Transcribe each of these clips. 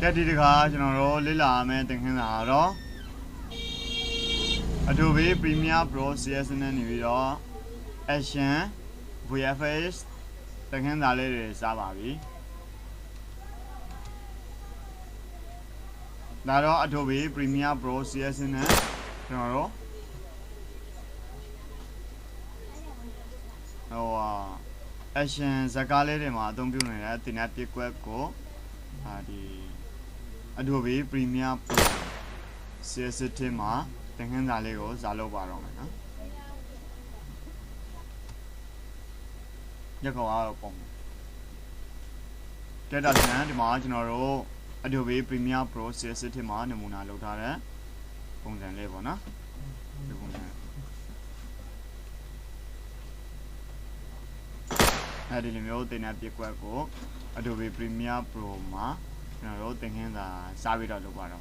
Get it car, you know, Lila, man, thinking that. Adobe Premiere Pro CSN video Action VFX thinking that is Sababi. That Adobe Premiere Pro CSN, you know. Oh, Action Zakale, ma, don't be at the Napic web go. Adobe Premiere Pro CSN ma, thinking that Lego Zalo Baron. You go out of Get us the marginal Adobe Premiere Pro CSN ma, the Muna Lotare, Pons and Levona. I didn't know the Napic web go. Adobe Premiere Pro ma, you know, thinking the Savida Lobaro.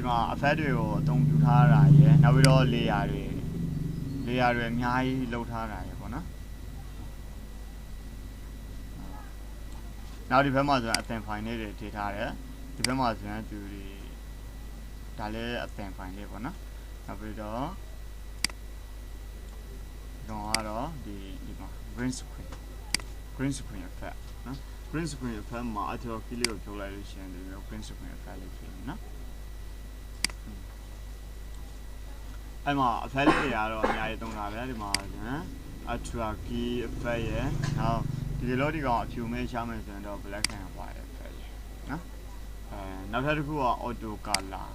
A federal don't do Tara, now we all lay are Nyai Lotara. Now the Vemas at them find it, Titara, the Vemas went to the Tale at them find it, now we all. The green screen effect. Green screen effect, my auto kilo polarization, the green screen effect. I'm a fairly I don't have very much. A trucky affair. Now, the lorry got few made shamans and a black and white affair. Now, that who are auto color,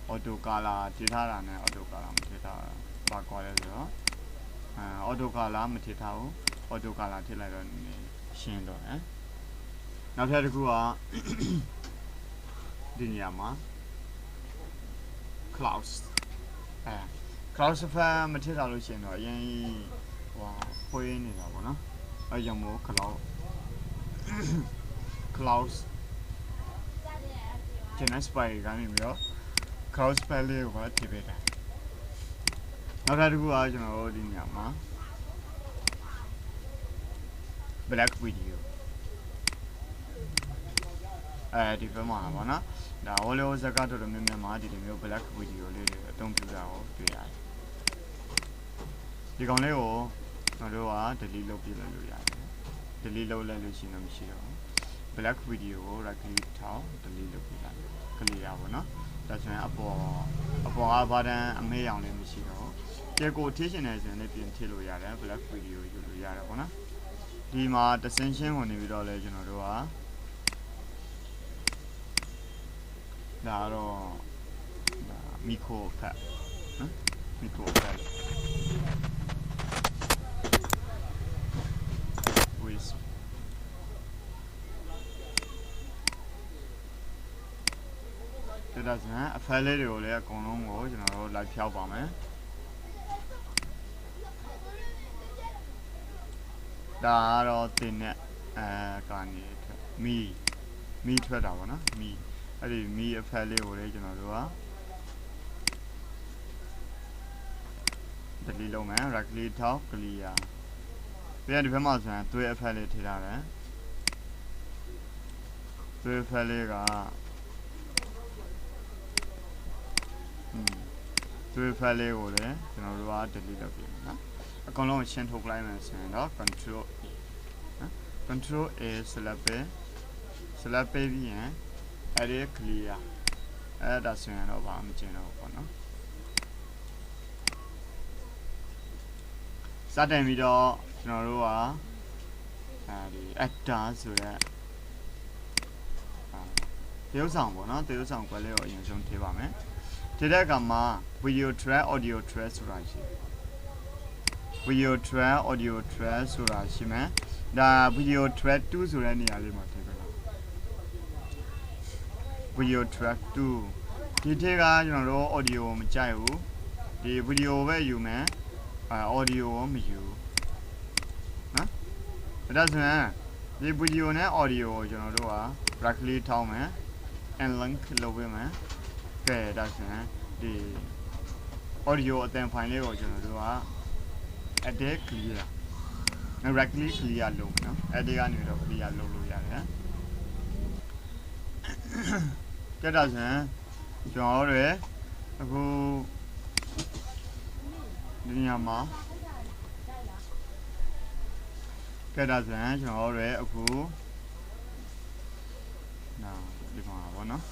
Titara and auto color, Tita, Baquazo. Auto color, Matitao, auto color till I don't shindo. Now, that who are Dinyama Klaus. Klaus of material or yen or in a young Klaus Genes by Ganimio Klaus Pally or Tibet. Not that who are in Yama Black video. Different. Now, all those are got to remember Marty black video later. Don't do that. You can leo, no, the Lilo Pilla, the Lilo Lelucinum Shiro. Black video, Rakli Tau, the Lilo Pilla, Clear, that's an upon Abada and May on the Shiro. Their quotation as an Epian Tilo Yada, black video, you Yada. Dima, the Sensation on the video legend or Daro Miko Pet. Miko Pet. With it doesn't a fairly or a column like Kyaw, Daro thin me Tredavana, me. I did me a fairly original. The little man, Rakli talk, clear. We had the famous man to a fairly tilla. To a fairly to a fairly old, the little game. A column gentle climates and control E. Control A slap baby, Area clear. That's an over general. Saturday video, Norua, actors with that. There's someone, there's some quality in some Tivame. Today, come video track, audio track, Surashi. Video track, audio track, Surashime. The video track 2 Surani Alima. Video track 2. The take audio Machayu. The video where you may audio you. That's the video and audio, Rakli Tom and link low women. Okay, that's the audio then finally, a day clear. directly clear လုပ်မယ်နော်အဲ့ဒီကနေတော့ clear လုပ်လို့ရတယ်ကြက်တာဆိုရင်ကျွန်တော်တို့အခုဒီနေရာမှာကြက်တာဆိုရင်ကျွန်တော်တို့အခုဒီမှာပေါ့နော်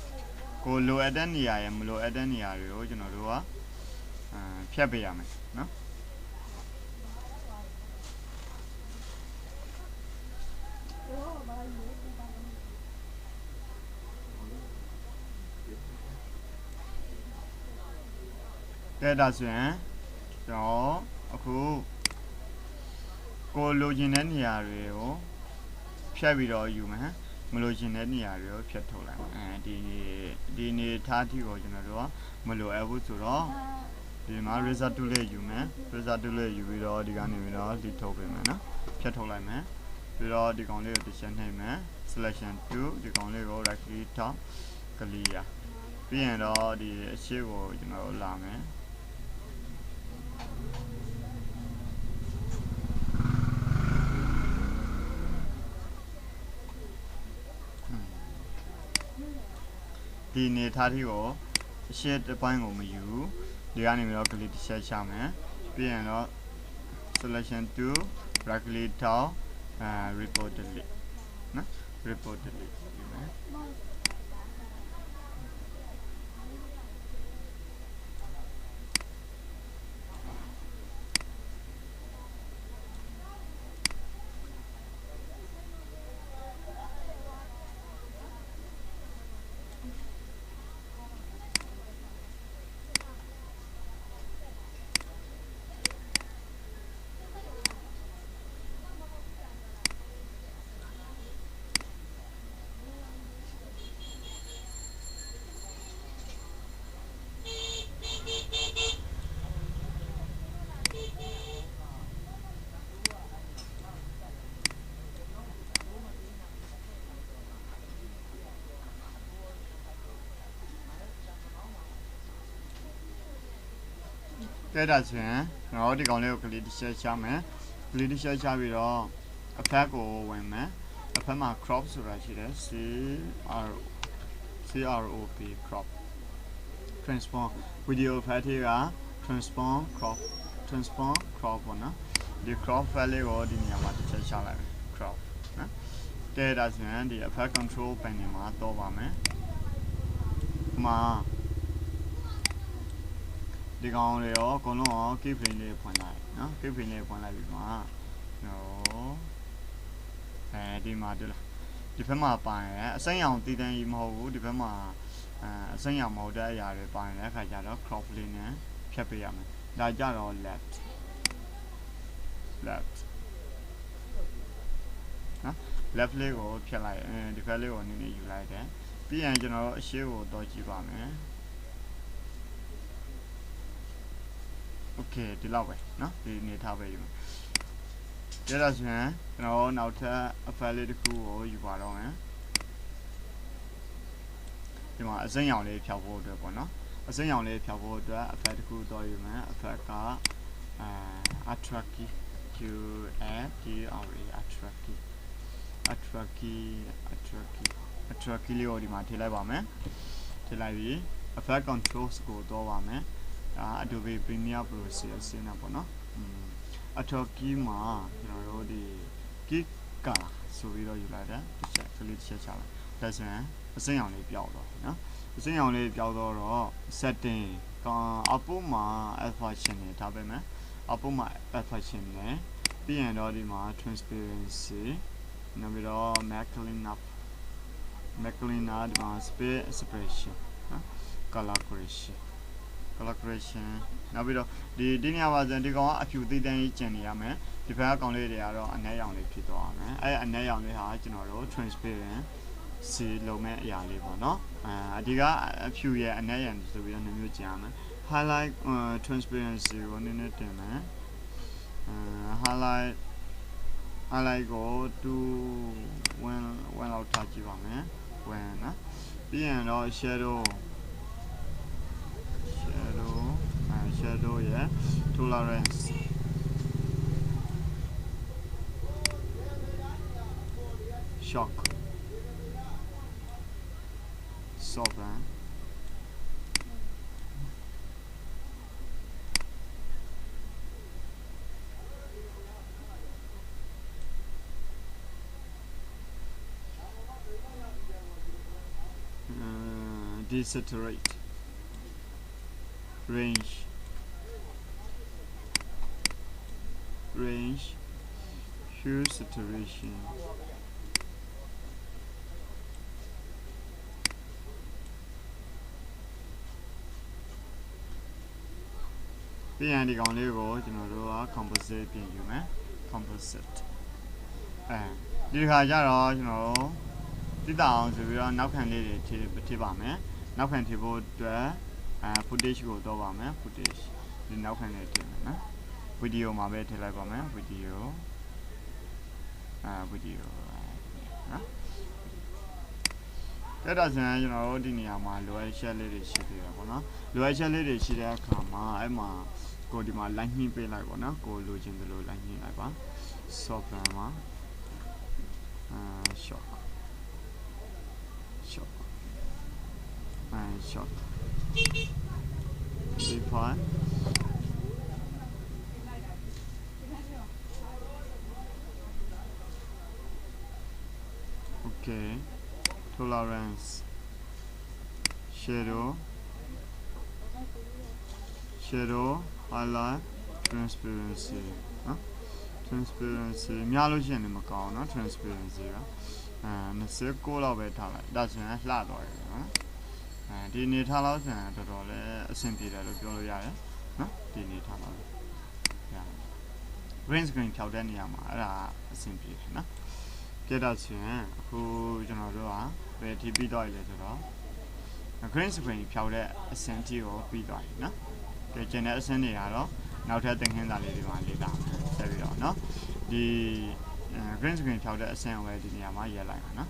ကိုလိုအပ်တဲ့နေရာရမလိုအပ်တဲ့နေရာတွေကိုကျွန်တော်တို့ကဖြတ်ပေးရမယ်နော်ကဲဒါဆိုရင်ကျွန်တော်အခုကိုလိုချင်တဲ့နေရာတွေကိုဖြတ်ပြီးတော့ယူမယ်မလိုချင်တဲ့နေရာတွေကိုဖြတ်ထုတ်လိုက်မယ်ဒီနေထားတိကိုကျွန်တော်တို့ကမလိုအပ်ဘူးဆိုတော့ဒီမှာ result 2လေးယူမယ် result 2လေးယူပြီးတော့ဒီကနေပြီးတော့ဒီထုတ်ပေးမယ်နော်ဖြတ်ထုတ်လိုက်မယ်ပြီးတော့ဒီကောင်လေးကိုတစ်ချက်နှိပ်မယ် selection 2ဒီကောင်လေးကို right click ထောက် clear ပြီးရင်တော့ဒီအရှိကိုကျွန်တော်တို့လာမယ်ဒီနေထားတိကိုအရှိတစ်ပိုင်းကိုမယူဒီကနေပြီးတော့ click တစ်ချက်ချမယ်ပြီးရင်တော့ selection 2 right click ထောက်report delete နော် report delete ယူမယ်ကဲဒါဆိုရင်ကျွန်တော်ဒီကောင်လေးကို click တစ်ချက်ချမယ် click တစ်ချက်ချပြီးတော့အဖက်ကိုဝင်မယ်အဖက်မှာ crop ဆိုတာရှိတယ် CROP crop transform video file တွေက transform crop ပေါ့နော်ဒီ crop file လေးကိုဒီနေရာမှာတစ်ချက်ချလိုက်မယ် crop နော်ကဲဒါဆိုရင်ဒီအဖက် control panel မှာတော့ပါမယ်ဒီမှာဒီကောင်တွေရောအကုန်လုံးရော key frame လေးဖွင့်လိုက်နော် key frame လေးဖွင့်လိုက်ပြီးမှနော်ဒီမှာတွေ့လားဒီဘက်မှာပါရင်အစိမ်းရောင်တည်တန်းကြီးမဟုတ်ဘူးဒီဘက်မှာအစိမ်းရောင်မဟုတ်တဲ့အရာတွေပါရင်လည်းအခါကျတော့ crop လေးနဲ့ဖြတ်ပေးရမယ်ဒါကြတော့ left နော် left လေးကိုဖြတ်လိုက်ဒီဘက်လေးကိုနည်းနည်းယူလိုက်တယ်ပြီးရင်ကျွန်တော်တို့အရှိကိုတော့ကြည့်ပါမယ်โอเคဒီလောက်ပဲเนาะဒီနေထားပဲယူမယ်ဒါဆိုရင်ကျွန်တော်နောက်ထပ်အဖက်လေးတစ်ခုကိုယူပါတော့မယ်ဒီမှာအစိမ်းရောင်လေးဖြောက်ဖို့အတွက်ပေါ့เนาะအစိမ်းရောင်လေးဖြောက်ဖို့အတွက်အဖက်တစ်ခုတော့ယူမယ်အဖက်ကattractive attractive လေးကိုဒီမှာထည့်လိုက်ပါမယ်ထည့်လိုက်ပြီး effect controls ကိုတော့ပါမယ်Adobe Premiere Pro ဆင်းတာပေါ့နော်attractive မှာကျွန်တော်တို့ဒီ gig ကဆိုပြီးတော့ယူလိုက်တယ်တစ်ချက် click ချက်ချလိုက်ဒါဆိုရင်အစိမ်းရောင်လေးပျောက်တော့နော်အစိမ်းရောင်လေးပျောက်တော့ setting အပေါ်မှာ alpha ရှင်နေထားပေးမယ်အပေါ်မှာ alpha ရှင်နေပြီးရင်တော့ဒီမှာ transparency နောက်ပြီးတော့ maclean up ဒီမှာ space separation နော် color correction နောက်ပြီးတော့ဒီနေရာမှာဒီကောင်ကအဖြူသေးတန်းကြီးကျန်နေရမယ်ဒီဘက်ကောင်လေးတွေကတော့အနက်ရောင်လေးဖြစ်သွားမယ်အနက်ရောင်လေးဟာကျွန်တော်တို့ transparent စီလုံးမဲ့အရာလေးပေါ့နော်ဒီကအဖြူရဲ့အနက်ရောင်ဆိုပြီးတော့မျိုးကျန်ရမယ် highlight transparency ကိုနည်းနည်းတင်မယ်highlight ကို1လောက်ထားကြည့်ပါမယ်1နော်ပြီးရင်တော့ shadow ရဲ့ tolerance shock sovereign desaturate range hue saturationပြီးရင်ဒီကောင်လေးကိုကျွန်တော်တို့က composite ပြင်ယူမယ် composite ဒီခါကျတော့ကျွန်တော်တို့တိတအောင်ဆိုပြီးတော့နောက်ခံလေးတွေထည့်ပါမယ်နောက်ခံထည့်ဖို့အတွက် footage ကိုတော့ပါမယ် footage ဒီနောက်ခံလေးထည့်မယ်နော် video မှာပဲထည့်လိုက်ပါမယ် video video နော်အဲ့ဒါဆိုရင်ကျွန်တော်တို့ဒီနေရာမှာလိုအပ်ချက်လေးတွေရှိသေးတယ်ပေါ့နော်လိုအပ်ချက်လေးတွေရှိတဲ့အခါမှာအဲ့မှာကိုဒီမှာ line နှင်းပေးလိုက်ပေါ့နော်ကိုလိုချင်တယ်လို့ line နှင်းလိုက်ပါ software မှာshock define okay tolerance shadow highlight transparency transparency များလို့ရှိရင်လည်းမကောင်းเนาะ transparency က29လောက်ပဲထားလိုက်ဒါဆိုရင်လှသွားတယ်နော်ဒီနေထားလောက်ဆိုရင်တော်တော်လေးအဆင်ပြေတယ်လို့ပြောလို့ရတယ်နော်ဒီနေထားလောက်ရ green screen ဖြောက်တဲ့နေရာမှာအဲ့ဒါအဆင်ပြေတယ်နော်ပြတ်တော့ဆိုရင်အခုကျွန်တော်တို့ကဘယ်ထိပြီးတော့လဲဆိုတော့ green screen ဖြောက်တဲ့အဆင့်ကြီးကိုပြီးသွားပြီနော်ကြည့်ကျင်တဲ့အဆင့်တွေကတော့နောက်ထပ်သင်ခန်းစာလေးတွေမှာလေ့လာမယ်ဆက်ပြီးတော့နော်ဒီgreen screen ဖြောက်တဲ့အဆင့်ကိုပဲဒီနေရာမှာရေးလိုက်ပါနော်